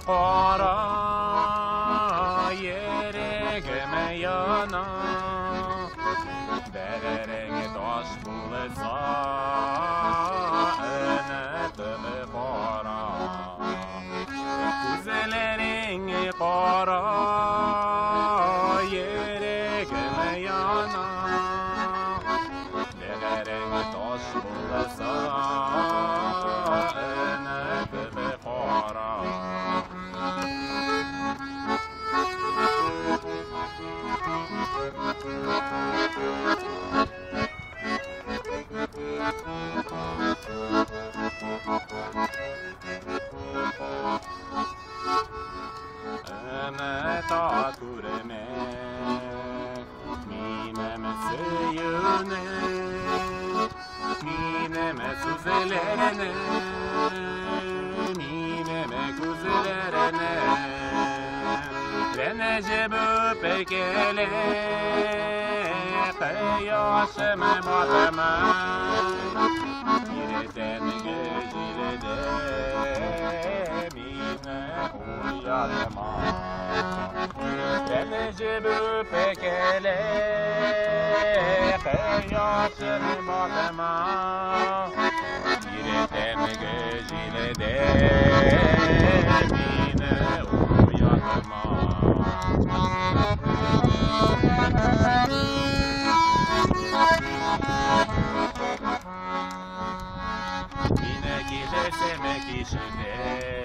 para yüreğime yana Dererek taş bulsa önedim para Kuzelerin para yüreğime yana Dererek taş bulsa önedim para Emeta kureme Mineme seyune Mineme suzelerine Mineme kuzelerine Renece böpekele Kıyaşıma batama Gireden gecilede Mine uyanma Renece böpekele Kıyaşıma batama Gireden gecilede Mine uyanma Yine gidersem kişide